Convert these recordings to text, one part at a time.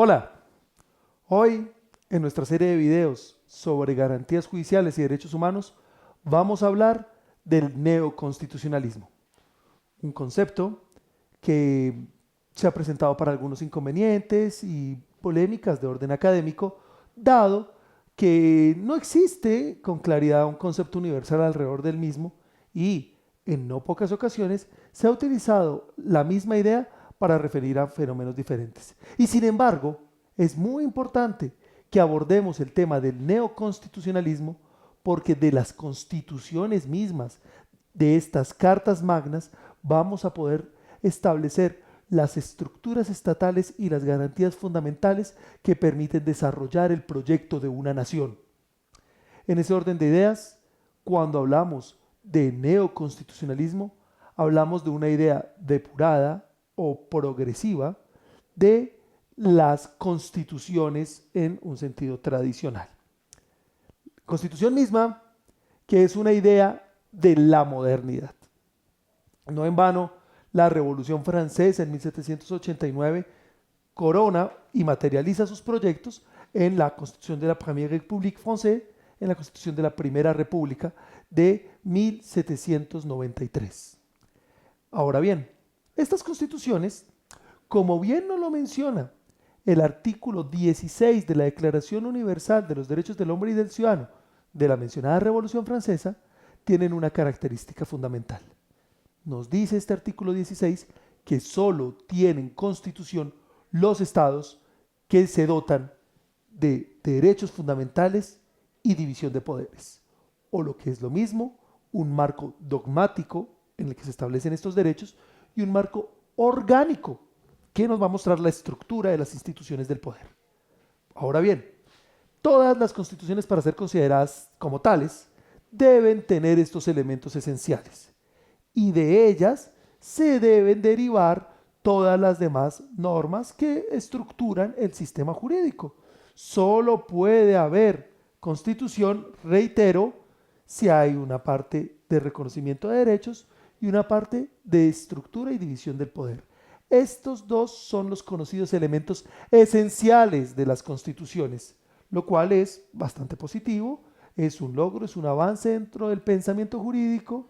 Hola, hoy en nuestra serie de videos sobre garantías judiciales y derechos humanos vamos a hablar del neoconstitucionalismo, un concepto que se ha presentado para algunos inconvenientes y polémicas de orden académico, dado que no existe con claridad un concepto universal alrededor del mismo y en no pocas ocasiones se ha utilizado la misma idea para referir a fenómenos diferentes. Y sin embargo, es muy importante que abordemos el tema del neoconstitucionalismo porque de las constituciones mismas, de estas cartas magnas, vamos a poder establecer las estructuras estatales y las garantías fundamentales que permiten desarrollar el proyecto de una nación. En ese orden de ideas, cuando hablamos de neoconstitucionalismo, hablamos de una idea depurada o progresiva de las constituciones en un sentido tradicional. Constitución misma, que es una idea de la modernidad. No en vano, la Revolución Francesa en 1789 corona y materializa sus proyectos en la Constitución de la Première République Française, en la Constitución de la Primera República de 1793. Ahora bien, estas constituciones, como bien nos lo menciona el artículo 16 de la Declaración Universal de los Derechos del Hombre y del Ciudadano de la mencionada Revolución Francesa, tienen una característica fundamental. Nos dice este artículo 16 que solo tienen constitución los estados que se dotan de derechos fundamentales y división de poderes, o lo que es lo mismo, un marco dogmático en el que se establecen estos derechos y un marco orgánico que nos va a mostrar la estructura de las instituciones del poder. Ahora bien, todas las constituciones, para ser consideradas como tales, deben tener estos elementos esenciales y de ellas se deben derivar todas las demás normas que estructuran el sistema jurídico. Solo puede haber constitución, reitero, si hay una parte de reconocimiento de derechos y una parte de estructura y división del poder. Estos dos son los conocidos elementos esenciales de las constituciones, lo cual es bastante positivo, es un logro, es un avance dentro del pensamiento jurídico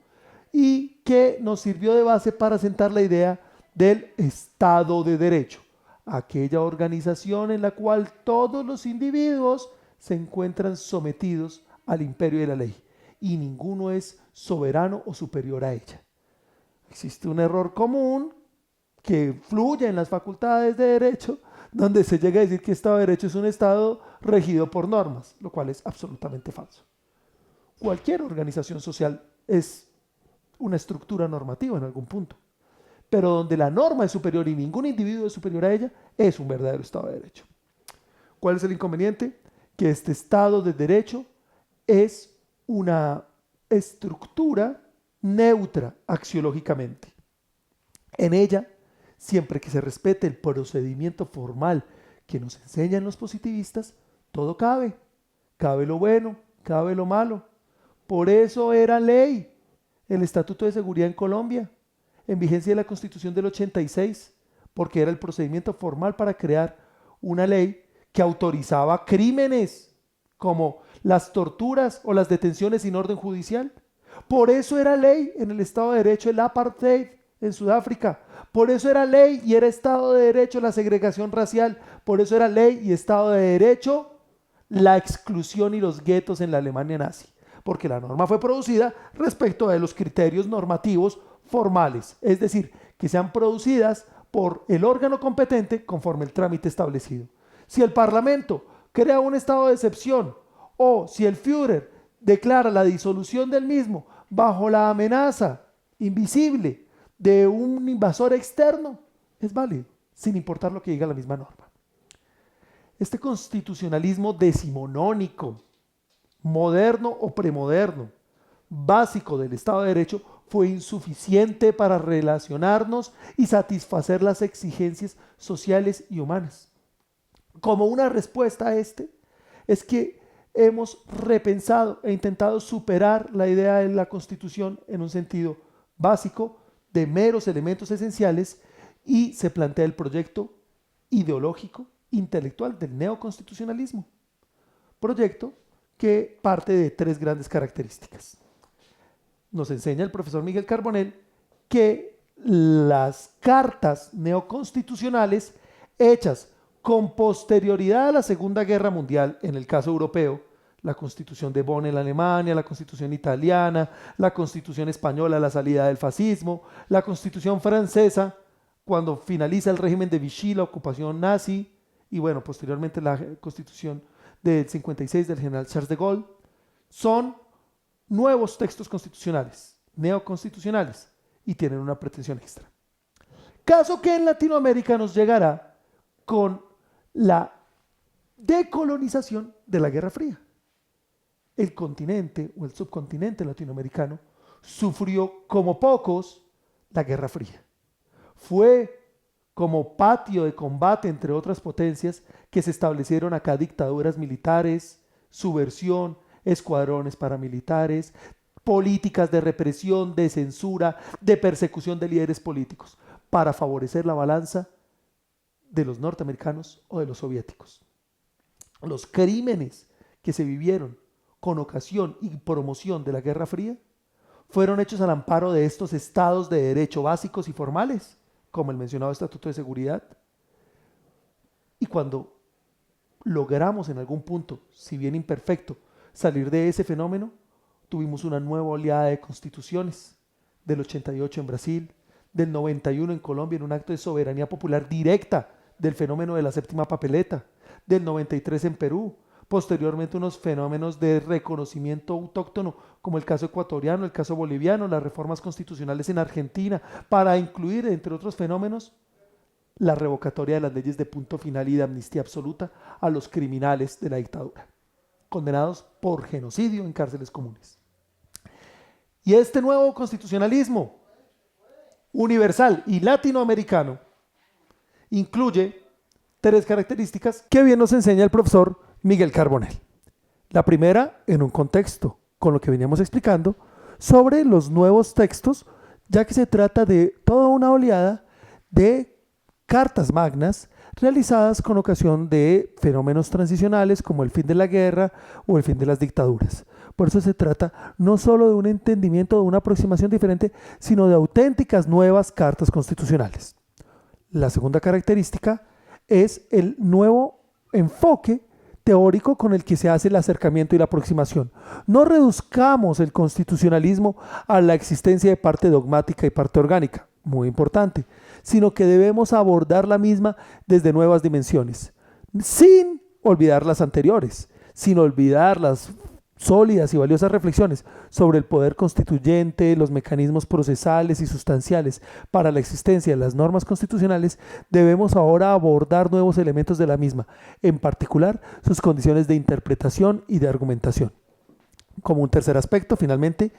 y que nos sirvió de base para sentar la idea del Estado de Derecho, aquella organización en la cual todos los individuos se encuentran sometidos al imperio de la ley y ninguno es soberano o superior a ella. Existe un error común que fluye en las facultades de derecho, donde se llega a decir que Estado de Derecho es un Estado regido por normas, lo cual es absolutamente falso. Cualquier organización social es una estructura normativa en algún punto, pero donde la norma es superior y ningún individuo es superior a ella, es un verdadero Estado de Derecho. ¿Cuál es el inconveniente? Que este Estado de Derecho es una estructura neutra axiológicamente. En ella, siempre que se respete el procedimiento formal que nos enseñan los positivistas, todo cabe. Cabe lo bueno, cabe lo malo. Por eso era ley el Estatuto de Seguridad en Colombia, en vigencia de la Constitución del 86, porque era el procedimiento formal para crear una ley que autorizaba crímenes como las torturas o las detenciones sin orden judicial. Por eso era ley en el Estado de Derecho el apartheid en Sudáfrica. Por eso era ley y era Estado de Derecho la segregación racial. Por eso era ley y Estado de Derecho la exclusión y los guetos en la Alemania nazi. Porque la norma fue producida respecto de los criterios normativos formales, es decir, que sean producidas por el órgano competente conforme el trámite establecido. Si el Parlamento crea un estado de excepción o si el Führer declara la disolución del mismo bajo la amenaza invisible de un invasor externo, es válido, sin importar lo que diga la misma norma. Este constitucionalismo decimonónico, moderno o premoderno, básico del Estado de Derecho, fue insuficiente para relacionarnos y satisfacer las exigencias sociales y humanas. Como una respuesta a este, es que hemos repensado e intentado superar la idea de la Constitución en un sentido básico de meros elementos esenciales y se plantea el proyecto ideológico intelectual del neoconstitucionalismo, proyecto que parte de 3 grandes características. Nos enseña el profesor Miguel Carbonell que las cartas neoconstitucionales hechas con posterioridad a la Segunda Guerra Mundial, en el caso europeo, la Constitución de Bonn en la Alemania, la Constitución italiana, la Constitución española, la salida del fascismo, la Constitución francesa, cuando finaliza el régimen de Vichy, la ocupación nazi, y bueno, posteriormente la Constitución del 56 del general Charles de Gaulle, son nuevos textos constitucionales, neoconstitucionales, y tienen una pretensión extra. Caso que en Latinoamérica nos llegará con la decolonización de la Guerra Fría. El continente o el subcontinente latinoamericano sufrió como pocos la Guerra Fría. Fue como patio de combate entre otras potencias que se establecieron acá dictaduras militares, subversión, escuadrones paramilitares, políticas de represión, de censura, de persecución de líderes políticos, para favorecer la balanza de los norteamericanos o de los soviéticos. Los crímenes que se vivieron con ocasión y promoción de la Guerra Fría fueron hechos al amparo de estos estados de derecho básicos y formales, como el mencionado Estatuto de Seguridad. Y cuando logramos en algún punto, si bien imperfecto, salir de ese fenómeno, tuvimos una nueva oleada de constituciones, del 88 en Brasil, del 91 en Colombia, en un acto de soberanía popular directa del fenómeno de la séptima papeleta, del 93 en Perú, posteriormente unos fenómenos de reconocimiento autóctono, como el caso ecuatoriano, el caso boliviano, las reformas constitucionales en Argentina, para incluir, entre otros fenómenos, la revocatoria de las leyes de punto final y de amnistía absoluta a los criminales de la dictadura, condenados por genocidio en cárceles comunes. Y este nuevo constitucionalismo universal y latinoamericano incluye 3 características que bien nos enseña el profesor Miguel Carbonell. La primera, en un contexto con lo que veníamos explicando sobre los nuevos textos, ya que se trata de toda una oleada de cartas magnas realizadas con ocasión de fenómenos transicionales como el fin de la guerra o el fin de las dictaduras. Por eso se trata no solo de un entendimiento, de una aproximación diferente, sino de auténticas nuevas cartas constitucionales. La segunda característica es el nuevo enfoque teórico con el que se hace el acercamiento y la aproximación. No reduzcamos el constitucionalismo a la existencia de parte dogmática y parte orgánica, muy importante, sino que debemos abordar la misma desde nuevas dimensiones, sin olvidar las anteriores, sin olvidar las sólidas y valiosas reflexiones sobre el poder constituyente, los mecanismos procesales y sustanciales para la existencia de las normas constitucionales. Debemos ahora abordar nuevos elementos de la misma, en particular sus condiciones de interpretación y de argumentación. Como un tercer aspecto, finalmente,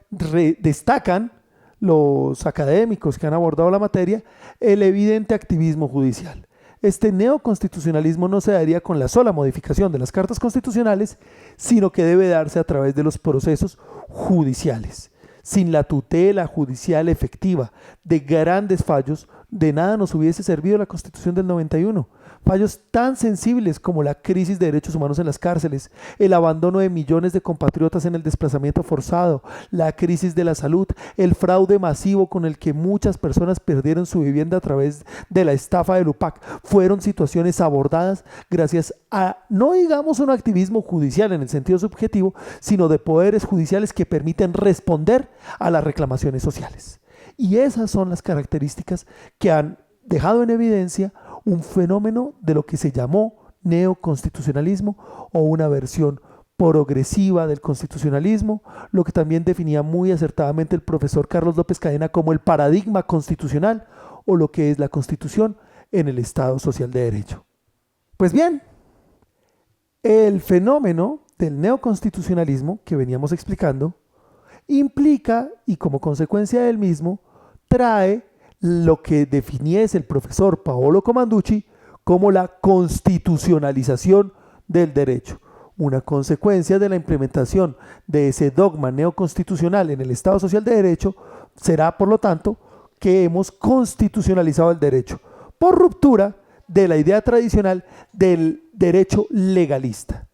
destacan los académicos que han abordado la materia el evidente activismo judicial. Este neoconstitucionalismo no se daría con la sola modificación de las cartas constitucionales, sino que debe darse a través de los procesos judiciales. Sin la tutela judicial efectiva de grandes fallos, de nada nos hubiese servido la Constitución del 91. Fallos tan sensibles como la crisis de derechos humanos en las cárceles, el abandono de millones de compatriotas en el desplazamiento forzado, la crisis de la salud, el fraude masivo con el que muchas personas perdieron su vivienda a través de la estafa del UPAC, fueron situaciones abordadas gracias a, no digamos un activismo judicial en el sentido subjetivo, sino de poderes judiciales que permiten responder a las reclamaciones sociales. Y esas son las características que han dejado en evidencia un fenómeno de lo que se llamó neoconstitucionalismo o una versión progresiva del constitucionalismo, lo que también definía muy acertadamente el profesor Carlos López Cadena como el paradigma constitucional o lo que es la Constitución en el Estado Social de Derecho. Pues bien, el fenómeno del neoconstitucionalismo que veníamos explicando implica, y como consecuencia del mismo, trae lo que definiese el profesor Paolo Comanducci como la constitucionalización del derecho, una consecuencia de la implementación de ese dogma neoconstitucional en el Estado Social de Derecho. Será, por lo tanto, que hemos constitucionalizado el derecho, por ruptura de la idea tradicional del derecho legalista.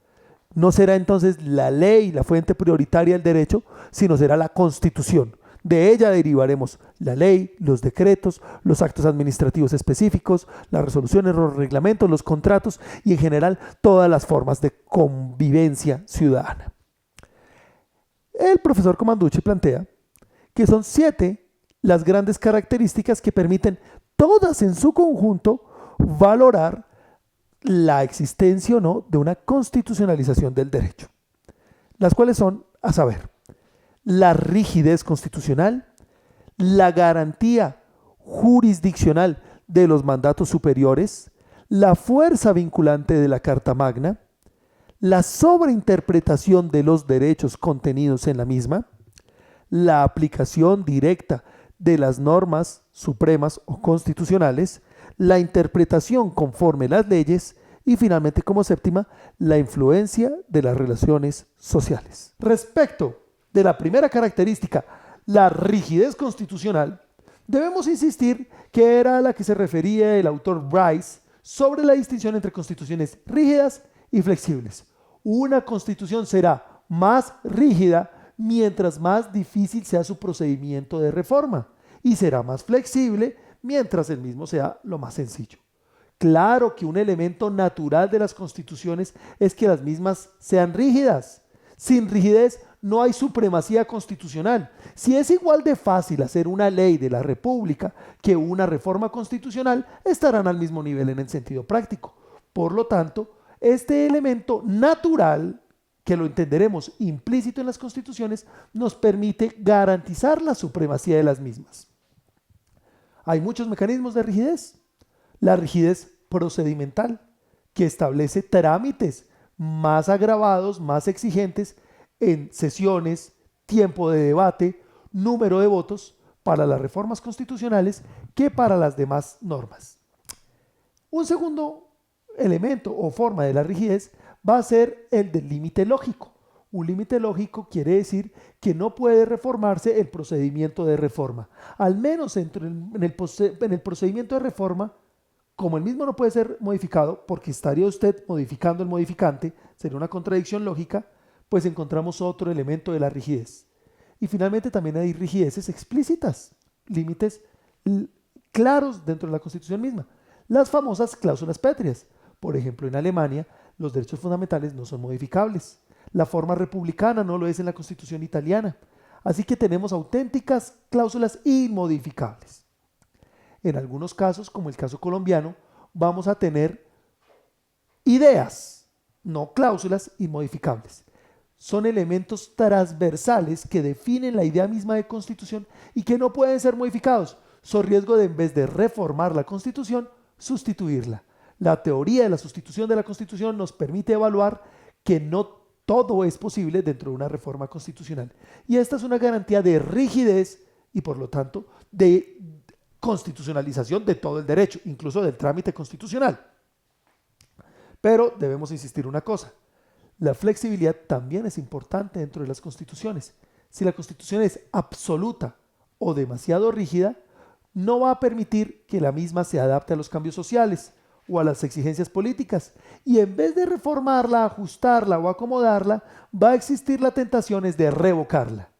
No será entonces la ley la fuente prioritaria del derecho, sino será la Constitución. De ella derivaremos la ley, los decretos, los actos administrativos específicos, las resoluciones, los reglamentos, los contratos y en general todas las formas de convivencia ciudadana. El profesor Comanducci plantea que son 7 las grandes características que permiten todas en su conjunto valorar la existencia o no de una constitucionalización del derecho, las cuales son, a saber, la rigidez constitucional, la garantía jurisdiccional de los mandatos superiores, la fuerza vinculante de la Carta Magna, la sobreinterpretación de los derechos contenidos en la misma, la aplicación directa de las normas supremas o constitucionales, la interpretación conforme a las leyes y finalmente como séptima, la influencia de las relaciones sociales. Respecto de la primera característica, la rigidez constitucional, debemos insistir que era a la que se refería el autor Bryce sobre la distinción entre constituciones rígidas y flexibles. Una constitución será más rígida mientras más difícil sea su procedimiento de reforma y será más flexible mientras el mismo sea lo más sencillo. Claro que un elemento natural de las constituciones es que las mismas sean rígidas. Sin rigidez no hay supremacía constitucional. Si es igual de fácil hacer una ley de la República que una reforma constitucional, estarán al mismo nivel en el sentido práctico. Por lo tanto, este elemento natural, que lo entenderemos implícito en las constituciones, nos permite garantizar la supremacía de las mismas. Hay muchos mecanismos de rigidez. La rigidez procedimental, que establece trámites más agravados, más exigentes en sesiones, tiempo de debate, número de votos para las reformas constitucionales que para las demás normas. Un segundo elemento o forma de la rigidez va a ser el del límite lógico. Un límite lógico quiere decir que no puede reformarse el procedimiento de reforma. Al menos en el procedimiento de reforma, como el mismo no puede ser modificado, porque estaría usted modificando el modificante, sería una contradicción lógica, pues encontramos otro elemento de la rigidez. Y finalmente también hay rigideces explícitas, límites claros dentro de la Constitución misma. Las famosas cláusulas pétreas. Por ejemplo, en Alemania, los derechos fundamentales no son modificables. La forma republicana no lo es en la Constitución italiana. Así que tenemos auténticas cláusulas inmodificables. En algunos casos, como el caso colombiano, vamos a tener ideas, no cláusulas inmodificables. Son elementos transversales que definen la idea misma de Constitución y que no pueden ser modificados. Son riesgo de, en vez de reformar la Constitución, sustituirla. La teoría de la sustitución de la Constitución nos permite evaluar que no todo es posible dentro de una reforma constitucional. Y esta es una garantía de rigidez y por lo tanto de constitucionalización de todo el derecho, incluso del trámite constitucional. Pero debemos insistir una cosa, la flexibilidad también es importante dentro de las constituciones. Si la constitución es absoluta o demasiado rígida, no va a permitir que la misma se adapte a los cambios sociales o a las exigencias políticas, y en vez de reformarla, ajustarla o acomodarla, va a existir la tentación de revocarla.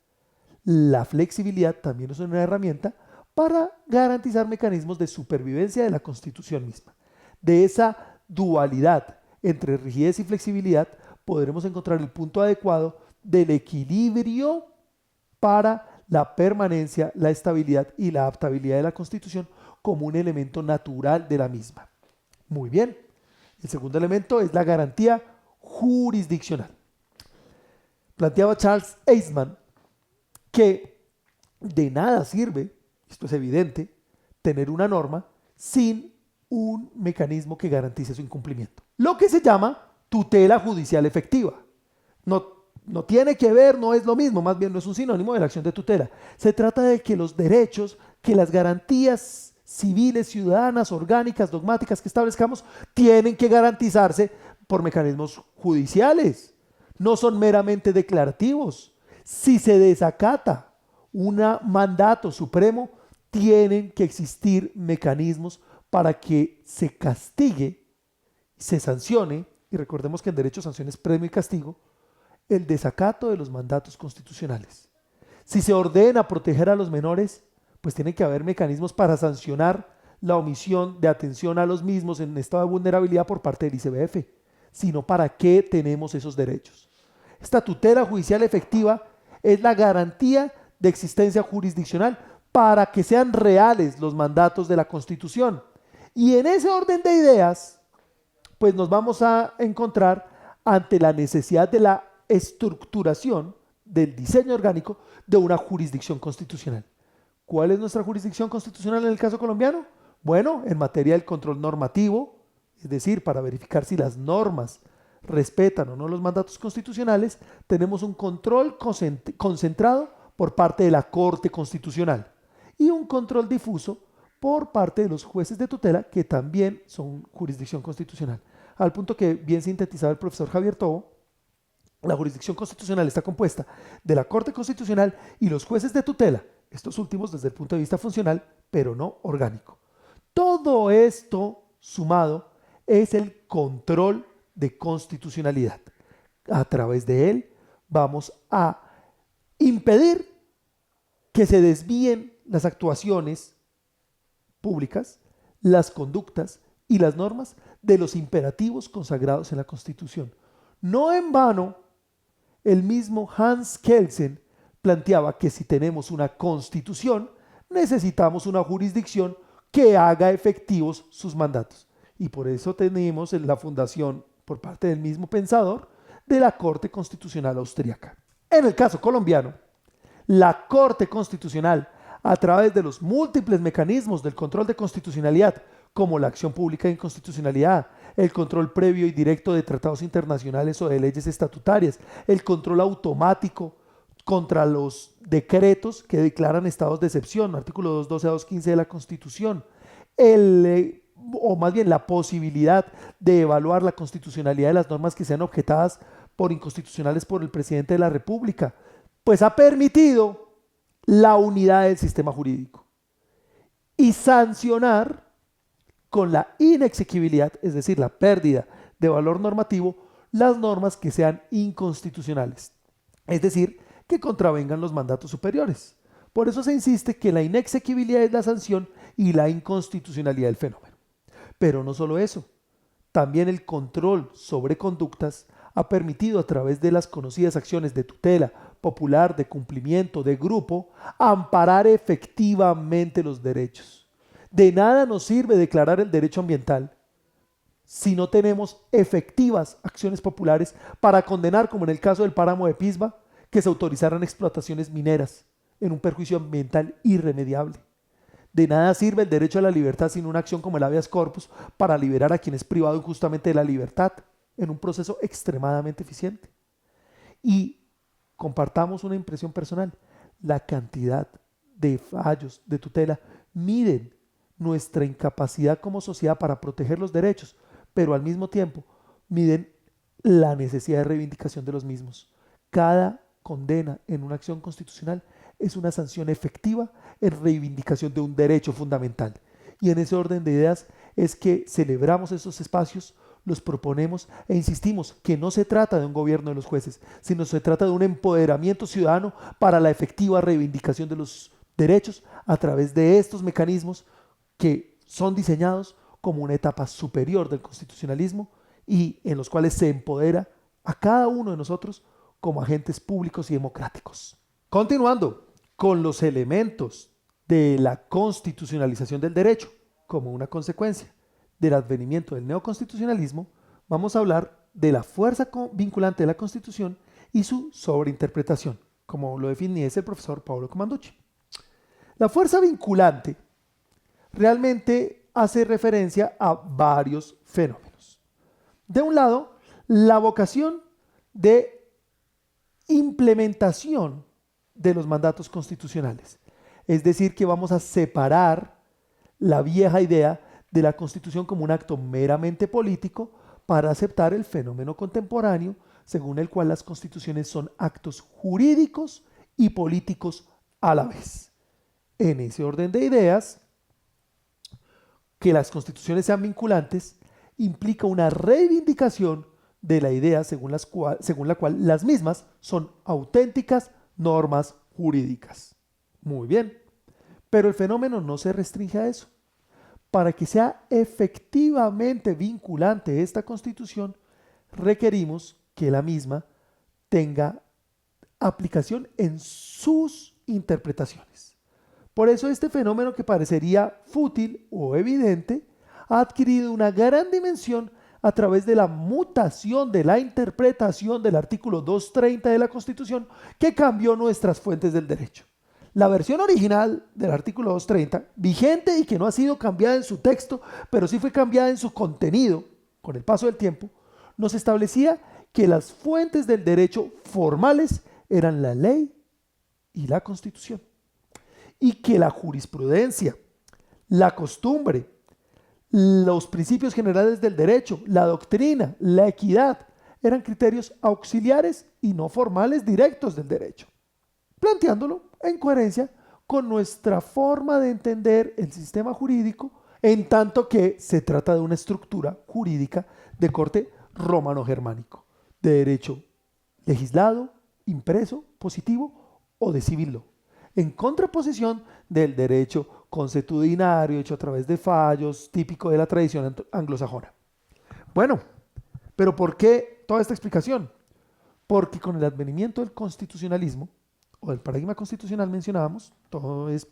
La flexibilidad también es una herramienta para garantizar mecanismos de supervivencia de la Constitución misma. De esa dualidad entre rigidez y flexibilidad podremos encontrar el punto adecuado del equilibrio para la permanencia, la estabilidad y la adaptabilidad de la Constitución como un elemento natural de la misma. Muy bien. El segundo elemento es la garantía jurisdiccional. Planteaba Charles Eastman que de nada sirve, esto es evidente, tener una norma sin un mecanismo que garantice su incumplimiento. Lo que se llama tutela judicial efectiva. No tiene que ver, no es lo mismo, más bien no es un sinónimo de la acción de tutela. Se trata de que los derechos, que las garantías civiles, ciudadanas, orgánicas, dogmáticas que establezcamos, tienen que garantizarse por mecanismos judiciales. No son meramente declarativos. Si se desacata un mandato supremo, tienen que existir mecanismos para que se castigue, se sancione, y recordemos que en derecho sanción es premio y castigo, el desacato de los mandatos constitucionales. Si se ordena proteger a los menores, pues tiene que haber mecanismos para sancionar la omisión de atención a los mismos en estado de vulnerabilidad por parte del ICBF. Sino, ¿para qué tenemos esos derechos? Esta tutela judicial efectiva es la garantía de existencia jurisdiccional para que sean reales los mandatos de la Constitución. Y en ese orden de ideas, pues nos vamos a encontrar ante la necesidad de la estructuración del diseño orgánico de una jurisdicción constitucional. ¿Cuál es nuestra jurisdicción constitucional en el caso colombiano? Bueno, en materia del control normativo, es decir, para verificar si las normas respetan o no los mandatos constitucionales, tenemos un control concentrado por parte de la Corte Constitucional y un control difuso por parte de los jueces de tutela, que también son jurisdicción constitucional. Al punto que bien sintetizaba el profesor Javier Tobo, la jurisdicción constitucional está compuesta de la Corte Constitucional y los jueces de tutela, estos últimos desde el punto de vista funcional, pero no orgánico. Todo esto sumado es el control de constitucionalidad. A través de él vamos a impedir que se desvíen las actuaciones públicas, las conductas y las normas de los imperativos consagrados en la Constitución. No en vano, el mismo Hans Kelsen planteaba que si tenemos una constitución, necesitamos una jurisdicción que haga efectivos sus mandatos. Y por eso tenemos la fundación, por parte del mismo pensador, de la Corte Constitucional Austríaca. En el caso colombiano, la Corte Constitucional, a través de los múltiples mecanismos del control de constitucionalidad, como la acción pública de inconstitucionalidad, el control previo y directo de tratados internacionales o de leyes estatutarias, el control automático contra los decretos que declaran estados de excepción, artículo 212 a 215 de la Constitución, o más bien la posibilidad de evaluar la constitucionalidad de las normas que sean objetadas por inconstitucionales por el presidente de la República, pues ha permitido la unidad del sistema jurídico y sancionar con la inexequibilidad, es decir, la pérdida de valor normativo, las normas que sean inconstitucionales, es decir, que contravengan los mandatos superiores. Por eso se insiste que la inexequibilidad es la sanción y la inconstitucionalidad del fenómeno. Pero no solo eso, también el control sobre conductas ha permitido, a través de las conocidas acciones de tutela popular, de cumplimiento, de grupo, amparar efectivamente los derechos. De nada nos sirve declarar el derecho ambiental si no tenemos efectivas acciones populares para condenar, como en el caso del páramo de Pisba, que se autorizaran explotaciones mineras en un perjuicio ambiental irremediable. De nada sirve el derecho a la libertad sin una acción como el habeas corpus para liberar a quien es privado injustamente de la libertad en un proceso extremadamente eficiente. Y compartamos una impresión personal: la cantidad de fallos de tutela miden nuestra incapacidad como sociedad para proteger los derechos, pero al mismo tiempo miden la necesidad de reivindicación de los mismos. Cada condena en una acción constitucional es una sanción efectiva en reivindicación de un derecho fundamental. Y en ese orden de ideas es que celebramos esos espacios, los proponemos e insistimos que no se trata de un gobierno de los jueces, sino se trata de un empoderamiento ciudadano para la efectiva reivindicación de los derechos a través de estos mecanismos que son diseñados como una etapa superior del constitucionalismo y en los cuales se empodera a cada uno de nosotros como agentes públicos y democráticos. Continuando con los elementos de la constitucionalización del derecho como una consecuencia del advenimiento del neoconstitucionalismo, vamos a hablar de la fuerza vinculante de la Constitución y su sobreinterpretación, como lo definiese el profesor Pablo Comanducci. La fuerza vinculante realmente hace referencia a varios fenómenos. De un lado, la vocación de implementación de los mandatos constitucionales. Es decir, que vamos a separar la vieja idea de la Constitución como un acto meramente político para aceptar el fenómeno contemporáneo según el cual las constituciones son actos jurídicos y políticos a la vez. En ese orden de ideas, Que las constituciones sean vinculantes implica una reivindicación de la idea según la cual las mismas son auténticas normas jurídicas. Muy bien, pero el fenómeno no se restringe a eso. Para que sea efectivamente vinculante esta constitución, requerimos que la misma tenga aplicación en sus interpretaciones. Por eso este fenómeno, que parecería fútil o evidente, ha adquirido una gran dimensión a través de la mutación de la interpretación del artículo 230 de la Constitución, que cambió nuestras fuentes del derecho. La versión original del artículo 230, vigente y que no ha sido cambiada en su texto, pero sí fue cambiada en su contenido con el paso del tiempo, nos establecía que las fuentes del derecho formales eran la ley y la Constitución, y que la jurisprudencia, la costumbre, los principios generales del derecho, la doctrina, la equidad, eran criterios auxiliares y no formales directos del derecho, planteándolo en coherencia con nuestra forma de entender el sistema jurídico, en tanto que se trata de una estructura jurídica de corte romano-germánico, de derecho legislado, impreso, positivo o de civil law, en contraposición del derecho consuetudinario hecho a través de fallos, típico de la tradición anglosajona. Bueno, pero ¿por qué toda esta explicación? Porque con el advenimiento del constitucionalismo, o del paradigma constitucional mencionábamos, todo es,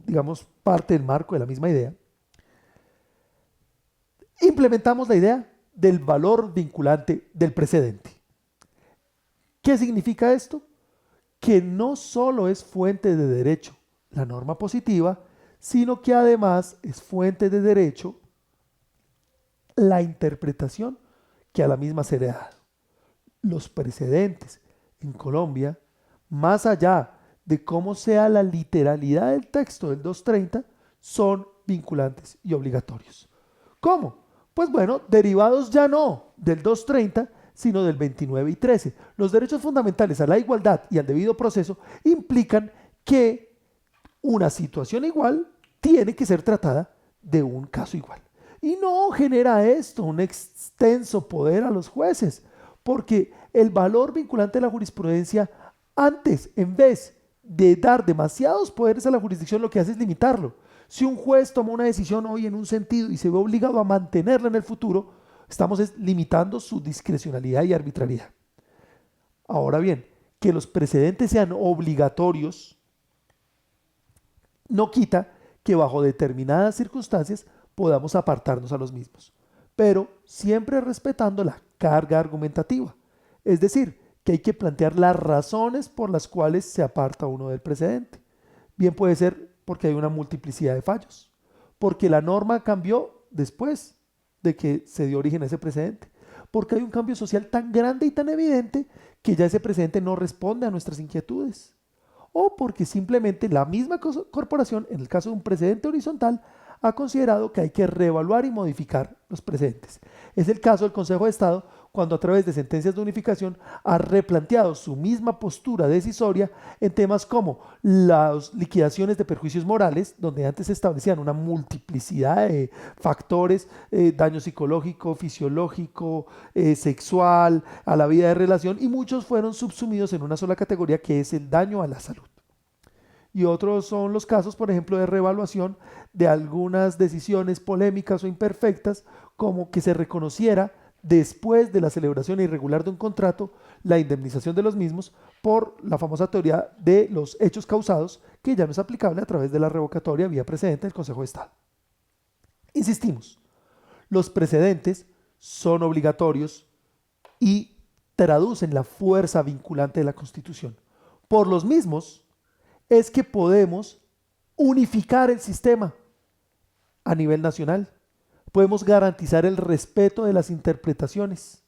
digamos, parte del marco de la misma idea, implementamos la idea del valor vinculante del precedente. ¿Qué significa esto? Que no solo es fuente de derecho la norma positiva, sino que además es fuente de derecho la interpretación que a la misma se le ha dado. Los precedentes en Colombia, más allá de cómo sea la literalidad del texto del 230, son vinculantes y obligatorios. ¿Cómo? Pues bueno, derivados ya no del 230, sino del 29 y 13. Los derechos fundamentales a la igualdad y al debido proceso implican que una situación igual tiene que ser tratada de un caso igual. Y no genera esto un extenso poder a los jueces, porque el valor vinculante de la jurisprudencia, antes, en vez de dar demasiados poderes a la jurisdicción, lo que hace es limitarlo. Si un juez toma una decisión hoy en un sentido y se ve obligado a mantenerla en el futuro, estamos limitando su discrecionalidad y arbitrariedad. Ahora bien, que los precedentes sean obligatorios no quita que bajo determinadas circunstancias podamos apartarnos a los mismos, pero siempre respetando la carga argumentativa. Es decir, que hay que plantear las razones por las cuales se aparta uno del precedente. Bien puede ser porque hay una multiplicidad de fallos, porque la norma cambió después de que se dio origen a ese precedente, porque hay un cambio social tan grande y tan evidente que ya ese precedente no responde a nuestras inquietudes, o porque simplemente la misma corporación, en el caso de un precedente horizontal, ha considerado que hay que reevaluar y modificar los precedentes. Es el caso del Consejo de Estado, cuando a través de sentencias de unificación ha replanteado su misma postura decisoria en temas como las liquidaciones de perjuicios morales, donde antes se establecían una multiplicidad de factores, daño psicológico, fisiológico, sexual, a la vida de relación, y muchos fueron subsumidos en una sola categoría, que es el daño a la salud. Y otros son los casos, por ejemplo, de reevaluación de algunas decisiones polémicas o imperfectas, como que se reconociera después de la celebración irregular de un contrato la indemnización de los mismos por la famosa teoría de los hechos causados, que ya no es aplicable a través de la revocatoria vía precedente del Consejo de Estado. Insistimos, los precedentes son obligatorios y traducen la fuerza vinculante de la Constitución. Por los mismos es que podemos unificar el sistema a nivel nacional, podemos garantizar el respeto de las interpretaciones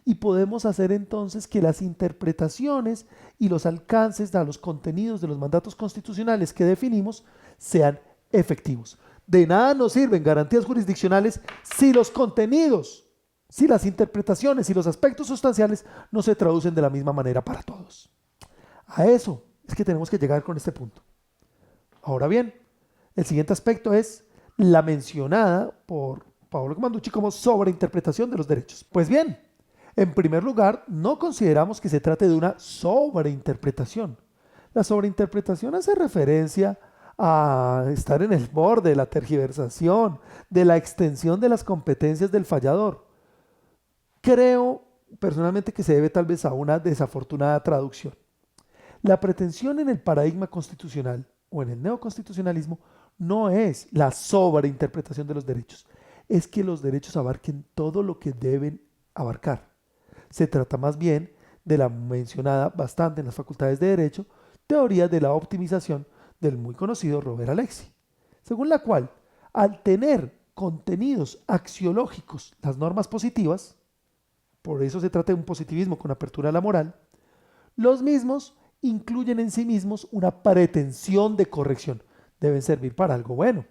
y podemos hacer entonces que las interpretaciones y los alcances de los contenidos de los mandatos constitucionales que definimos sean efectivos. De nada nos sirven garantías jurisdiccionales si los contenidos, si las interpretaciones y los aspectos sustanciales no se traducen de la misma manera para todos. A eso es que tenemos que llegar con este punto. Ahora bien, el siguiente aspecto es la mencionada por Paolo Comanducci como sobreinterpretación de los derechos. Pues bien, en primer lugar, no consideramos que se trate de una sobreinterpretación. La sobreinterpretación hace referencia a estar en el borde de la tergiversación, de la extensión de las competencias del fallador. Creo personalmente que se debe tal vez a una desafortunada traducción. La pretensión en el paradigma constitucional o en el neoconstitucionalismo no es la sobreinterpretación de los derechos, es que los derechos abarquen todo lo que deben abarcar. Se trata más bien de la mencionada bastante en las facultades de Derecho, teoría de la optimización del muy conocido Robert Alexi, según la cual, al tener contenidos axiológicos las normas positivas, por eso se trata de un positivismo con apertura a la moral, los mismos incluyen en sí mismos una pretensión de corrección, deben servir para algo bueno,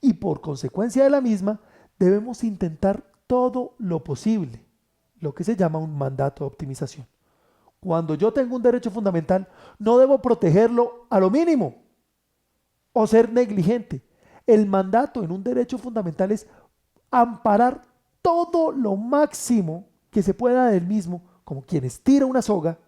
y por consecuencia de la misma, debemos intentar todo lo posible, lo que se llama un mandato de optimización. Cuando yo tengo un derecho fundamental, no debo protegerlo a lo mínimo o ser negligente. El mandato en un derecho fundamental es amparar todo lo máximo que se pueda del mismo, como quien estira una soga,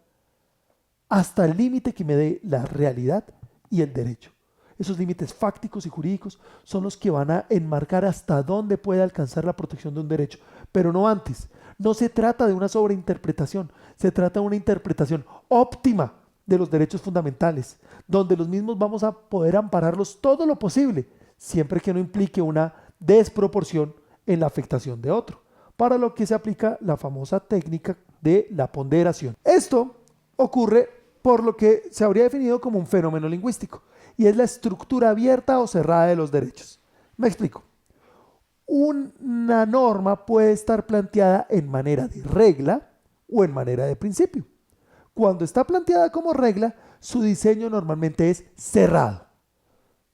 hasta el límite que me dé la realidad y el derecho. Esos límites fácticos y jurídicos son los que van a enmarcar hasta dónde puede alcanzar la protección de un derecho, pero no antes. No se trata de una sobreinterpretación, se trata de una interpretación óptima de los derechos fundamentales, donde los mismos vamos a poder ampararlos todo lo posible, siempre que no implique una desproporción en la afectación de otro, para lo que se aplica la famosa técnica de la ponderación. Esto ocurre por lo que se habría definido como un fenómeno lingüístico, y es la estructura abierta o cerrada de los derechos. Me explico. Una norma puede estar planteada en manera de regla o en manera de principio. Cuando está planteada como regla, su diseño normalmente es cerrado.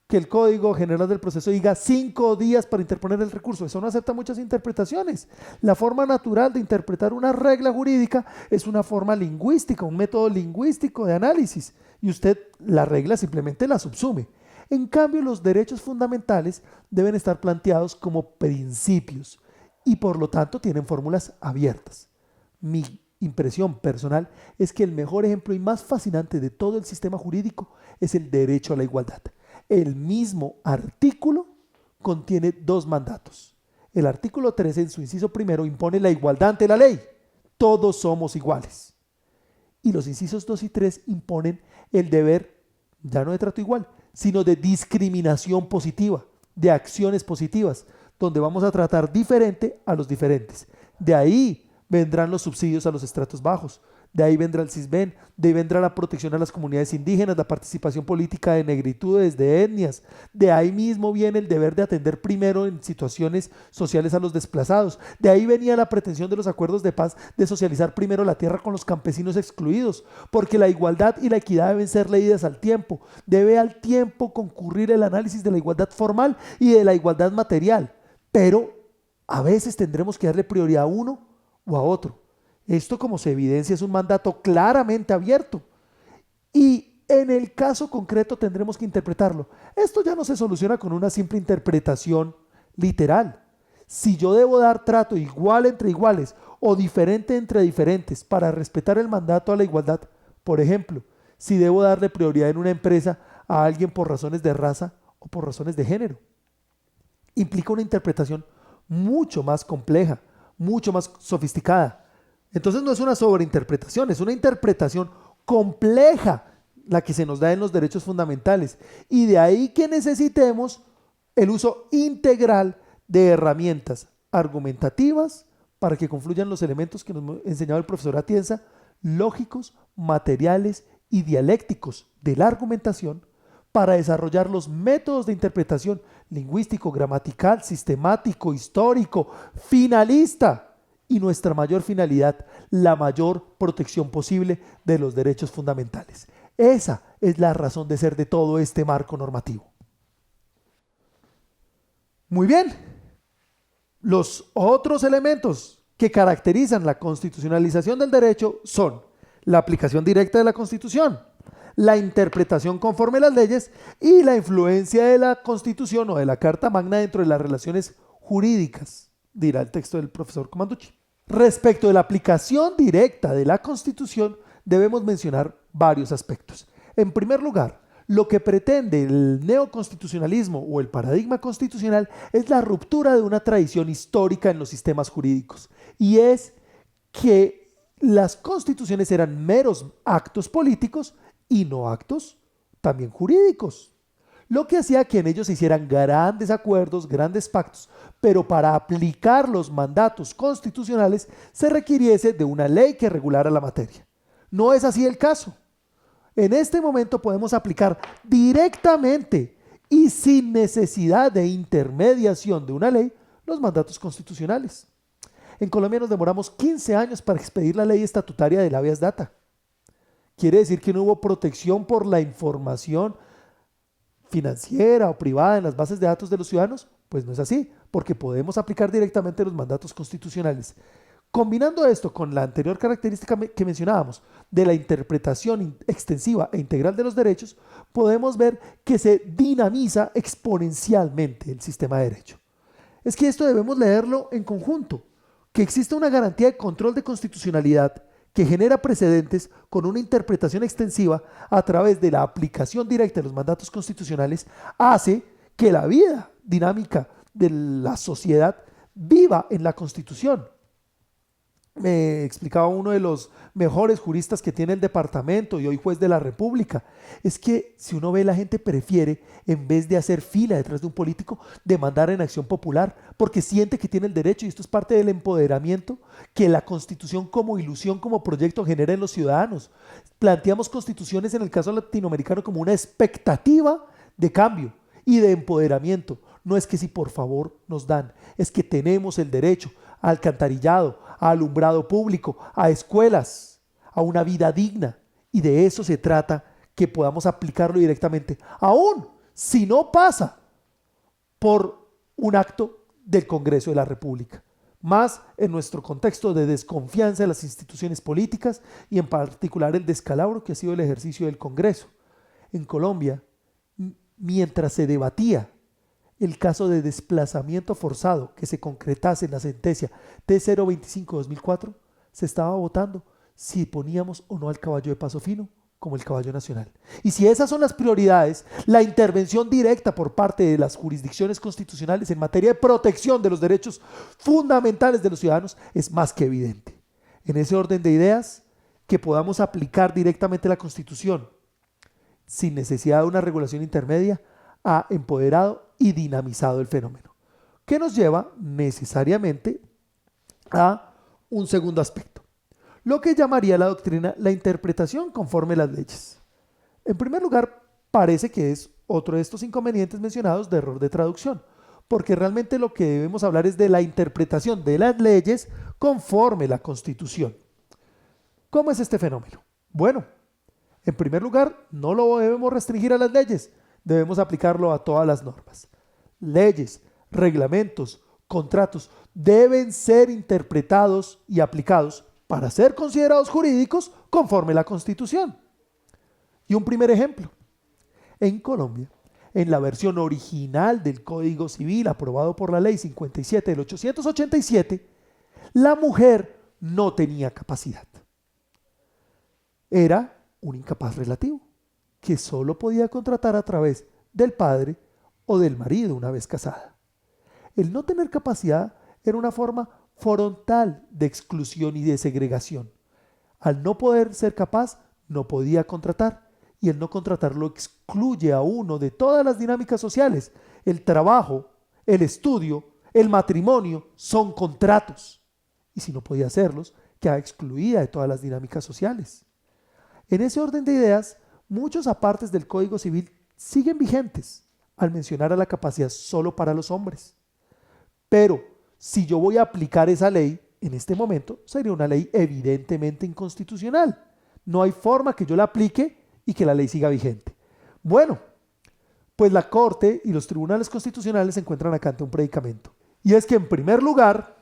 Que el Código General del Proceso diga 5 días para interponer el recurso. Eso no acepta muchas interpretaciones. La forma natural de interpretar una regla jurídica es una forma lingüística, un método lingüístico de análisis. Y usted la regla simplemente la subsume. En cambio, los derechos fundamentales deben estar planteados como principios y por lo tanto tienen fórmulas abiertas. Mi impresión personal es que el mejor ejemplo y más fascinante de todo el sistema jurídico es el derecho a la igualdad. El mismo artículo contiene 2 mandatos. El artículo 13 en su inciso primero impone la igualdad ante la ley. Todos somos iguales. Y los incisos 2 y 3 imponen el deber, ya no de trato igual, sino de discriminación positiva, de acciones positivas, donde vamos a tratar diferente a los diferentes. De ahí vendrán los subsidios a los estratos bajos, de ahí vendrá el CISBEN, de ahí vendrá la protección a las comunidades indígenas, la participación política de negritudes, de etnias, de ahí mismo viene el deber de atender primero en situaciones sociales a los desplazados, de ahí venía la pretensión de los acuerdos de paz de socializar primero la tierra con los campesinos excluidos, porque la igualdad y la equidad deben ser leídas al tiempo, debe al tiempo concurrir el análisis de la igualdad formal y de la igualdad material, pero a veces tendremos que darle prioridad a uno o a otro. Esto, como se evidencia, es un mandato claramente abierto y en el caso concreto tendremos que interpretarlo. Esto ya no se soluciona con una simple interpretación literal. Si yo debo dar trato igual entre iguales o diferente entre diferentes para respetar el mandato a la igualdad, por ejemplo, si debo darle prioridad en una empresa a alguien por razones de raza o por razones de género, implica una interpretación mucho más compleja, mucho más sofisticada. Entonces no es una sobreinterpretación, es una interpretación compleja la que se nos da en los derechos fundamentales. Y de ahí que necesitemos el uso integral de herramientas argumentativas para que confluyan los elementos que nos enseñaba el profesor Atienza, lógicos, materiales y dialécticos de la argumentación para desarrollar los métodos de interpretación lingüístico, gramatical, sistemático, histórico, finalista. Y nuestra mayor finalidad, la mayor protección posible de los derechos fundamentales. Esa es la razón de ser de todo este marco normativo. Muy bien. Los otros elementos que caracterizan la constitucionalización del derecho son la aplicación directa de la Constitución, la interpretación conforme a las leyes y la influencia de la Constitución o de la Carta Magna dentro de las relaciones jurídicas, dirá el texto del profesor Comanducci. Respecto de la aplicación directa de la Constitución, debemos mencionar varios aspectos. En primer lugar, lo que pretende el neoconstitucionalismo o el paradigma constitucional es la ruptura de una tradición histórica en los sistemas jurídicos, y es que las constituciones eran meros actos políticos y no actos también jurídicos, lo que hacía que en ellos se hicieran grandes acuerdos, grandes pactos, pero para aplicar los mandatos constitucionales se requiriese de una ley que regulara la materia. No es así el caso. En este momento podemos aplicar directamente y sin necesidad de intermediación de una ley los mandatos constitucionales. En Colombia nos demoramos 15 años para expedir la ley estatutaria del habeas data. ¿Quiere decir que no hubo protección por la información financiera o privada en las bases de datos de los ciudadanos? Pues no es así, porque podemos aplicar directamente los mandatos constitucionales. Combinando esto con la anterior característica que mencionábamos de la interpretación extensiva e integral de los derechos, podemos ver que se dinamiza exponencialmente el sistema de derecho. Es que esto debemos leerlo en conjunto, que exista una garantía de control de constitucionalidad que genera precedentes con una interpretación extensiva a través de la aplicación directa de los mandatos constitucionales, hace que la vida dinámica de la sociedad viva en la Constitución. Me explicaba uno de los mejores juristas que tiene el departamento y hoy juez de la República, es que si uno ve, la gente prefiere, en vez de hacer fila detrás de un político, demandar en acción popular, porque siente que tiene el derecho, y esto es parte del empoderamiento que la Constitución como ilusión, como proyecto genera en los ciudadanos. Planteamos constituciones en el caso latinoamericano como una expectativa de cambio y de empoderamiento. No es que si por favor nos dan, es que tenemos el derecho a alcantarillado, a alumbrado público, a escuelas, a una vida digna. Y de eso se trata, que podamos aplicarlo directamente, aún si no pasa por un acto del Congreso de la República. Más en nuestro contexto de desconfianza de las instituciones políticas y en particular el descalabro que ha sido el ejercicio del Congreso. En Colombia, mientras se debatía el caso de desplazamiento forzado que se concretase en la sentencia T025-2004, se estaba votando si poníamos o no al caballo de paso fino como el caballo nacional. Y si esas son las prioridades, la intervención directa por parte de las jurisdicciones constitucionales en materia de protección de los derechos fundamentales de los ciudadanos es más que evidente. En ese orden de ideas, que podamos aplicar directamente la Constitución sin necesidad de una regulación intermedia, ha empoderado y dinamizado el fenómeno, que nos lleva necesariamente a un segundo aspecto, lo que llamaría la doctrina la interpretación conforme a las leyes. En primer lugar, parece que es otro de estos inconvenientes mencionados de error de traducción, porque realmente lo que debemos hablar es de la interpretación de las leyes conforme a la Constitución. ¿Cómo es este fenómeno? Bueno, en primer lugar, no lo debemos restringir a las leyes, debemos aplicarlo a todas las normas. Leyes, reglamentos, contratos deben ser interpretados y aplicados para ser considerados jurídicos conforme a la Constitución. Y un primer ejemplo. En Colombia, en la versión original del Código Civil aprobado por la Ley 57 del 887, la mujer no tenía capacidad. Era un incapaz relativo que solo podía contratar a través del padre o del marido una vez casada. El no tener capacidad era una forma frontal de exclusión y de segregación. Al no poder ser capaz, no podía contratar, y el no contratar lo excluye a uno de todas las dinámicas sociales. El trabajo, el estudio, el matrimonio son contratos, y si no podía hacerlos, queda excluida de todas las dinámicas sociales. En ese orden de ideas, muchos apartes del Código Civil siguen vigentes al mencionar a la capacidad solo para los hombres. Pero si yo voy a aplicar esa ley, en este momento sería una ley evidentemente inconstitucional. No hay forma que yo la aplique y que la ley siga vigente. Bueno, pues la Corte y los tribunales constitucionales se encuentran acá ante un predicamento. Y es que, en primer lugar,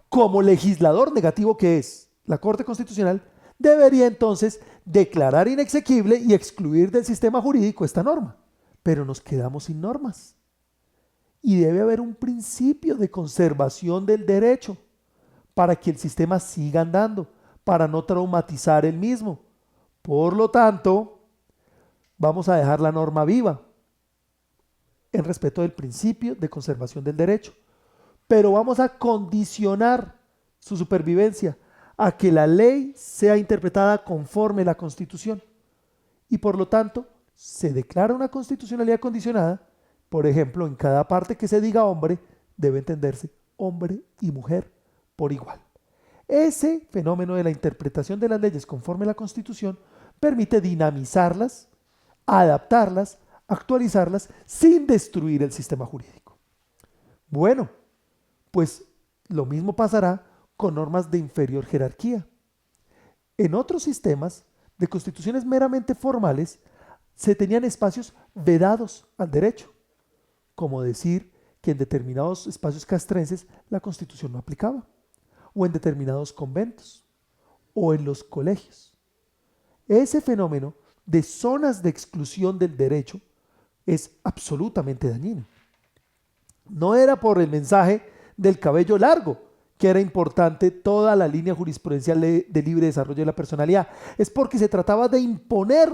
como legislador negativo que es, la Corte Constitucional debería entonces declarar inexequible y excluir del sistema jurídico esta norma. Pero nos quedamos sin normas. Y debe haber un principio de conservación del derecho para que el sistema siga andando, para no traumatizar el mismo. Por lo tanto, vamos a dejar la norma viva en respeto del principio de conservación del derecho, pero vamos a condicionar su supervivencia a que la ley sea interpretada conforme a la Constitución y por lo tanto se declara una constitucionalidad condicionada. Por ejemplo, en cada parte que se diga hombre debe entenderse hombre y mujer por igual. Ese fenómeno de la interpretación de las leyes conforme a la Constitución permite dinamizarlas, adaptarlas, actualizarlas sin destruir el sistema jurídico. Bueno, pues lo mismo pasará con normas de inferior jerarquía. En otros sistemas de constituciones meramente formales se tenían espacios vedados al derecho, como decir que en determinados espacios castrenses la Constitución no aplicaba, o en determinados conventos, o en los colegios. Ese fenómeno de zonas de exclusión del derecho es absolutamente dañino. No era por el mensaje del cabello largo que era importante toda la línea jurisprudencial de libre desarrollo de la personalidad, es porque se trataba de imponer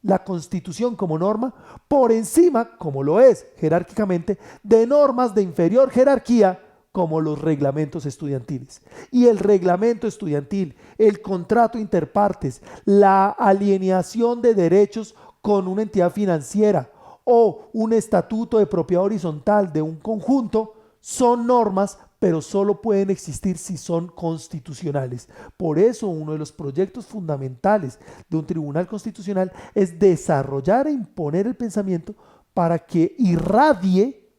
la Constitución como norma por encima, como lo es jerárquicamente, de normas de inferior jerarquía como los reglamentos estudiantiles. Y el reglamento estudiantil, el contrato interpartes, la alienación de derechos con una entidad financiera o un estatuto de propiedad horizontal de un conjunto son normas, pero solo pueden existir si son constitucionales. Por eso uno de los proyectos fundamentales de un tribunal constitucional es desarrollar e imponer el pensamiento para que irradie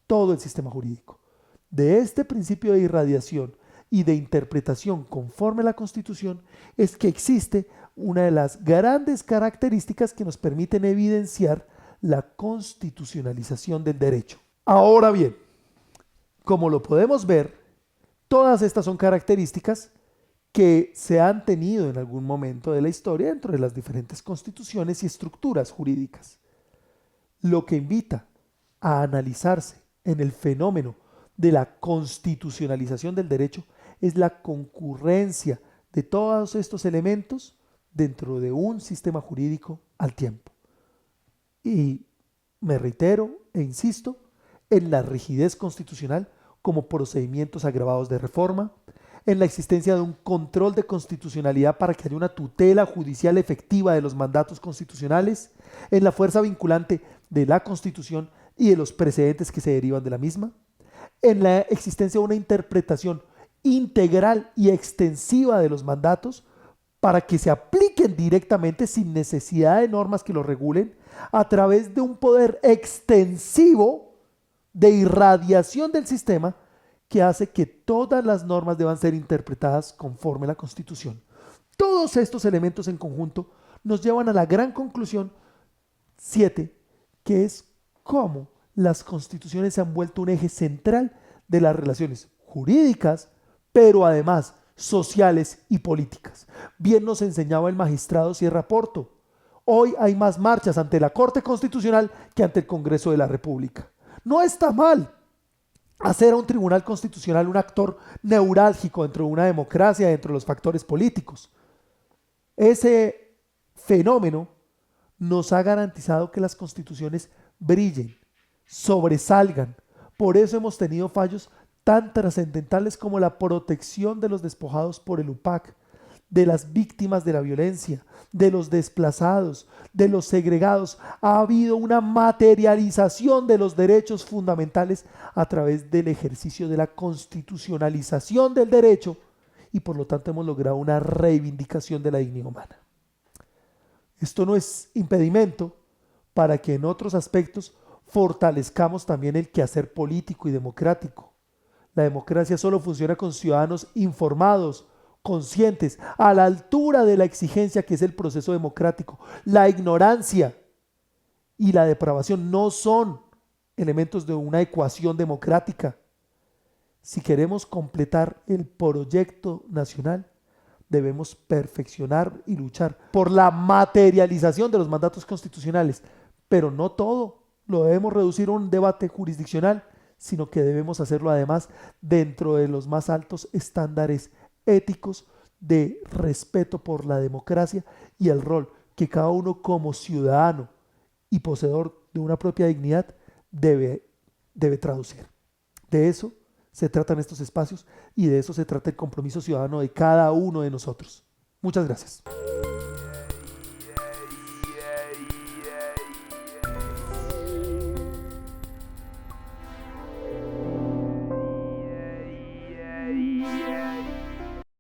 todo el sistema jurídico. De este principio de irradiación y de interpretación conforme a la Constitución es que existe una de las grandes características que nos permiten evidenciar la constitucionalización del derecho. Ahora bien, como lo podemos ver, todas estas son características que se han tenido en algún momento de la historia dentro de las diferentes constituciones y estructuras jurídicas. Lo que invita a analizarse en el fenómeno de la constitucionalización del derecho es la concurrencia de todos estos elementos dentro de un sistema jurídico al tiempo. Y me reitero e insisto en la rigidez constitucional como procedimientos agravados de reforma, en la existencia de un control de constitucionalidad para que haya una tutela judicial efectiva de los mandatos constitucionales, en la fuerza vinculante de la Constitución y de los precedentes que se derivan de la misma, en la existencia de una interpretación integral y extensiva de los mandatos para que se apliquen directamente sin necesidad de normas que los regulen a través de un poder extensivo de irradiación del sistema que hace que todas las normas deban ser interpretadas conforme a la Constitución. Todos estos elementos en conjunto nos llevan a la gran conclusión 7, que es cómo las constituciones se han vuelto un eje central de las relaciones jurídicas, pero además sociales y políticas. Bien nos enseñaba el magistrado Sierra Porto. Hoy hay más marchas ante la Corte Constitucional que ante el Congreso de la República. No está mal hacer a un tribunal constitucional un actor neurálgico dentro de una democracia, dentro de los factores políticos. Ese fenómeno nos ha garantizado que las constituciones brillen, sobresalgan. Por eso hemos tenido fallos tan trascendentales como la protección de los despojados por el UPAC, de las víctimas de la violencia, de los desplazados, de los segregados. Ha habido una materialización de los derechos fundamentales a través del ejercicio de la constitucionalización del derecho y por lo tanto hemos logrado una reivindicación de la dignidad humana. Esto no es impedimento para que en otros aspectos fortalezcamos también el quehacer político y democrático. La democracia solo funciona con ciudadanos informados, conscientes, a la altura de la exigencia que es el proceso democrático. La ignorancia y la depravación no son elementos de una ecuación democrática. Si queremos completar el proyecto nacional, debemos perfeccionar y luchar por la materialización de los mandatos constitucionales, pero no todo lo debemos reducir a un debate jurisdiccional, sino que debemos hacerlo además dentro de los más altos estándares éticos de respeto por la democracia y el rol que cada uno como ciudadano y poseedor de una propia dignidad debe traducir. De eso se tratan estos espacios y de eso se trata el compromiso ciudadano de cada uno de nosotros. Muchas gracias.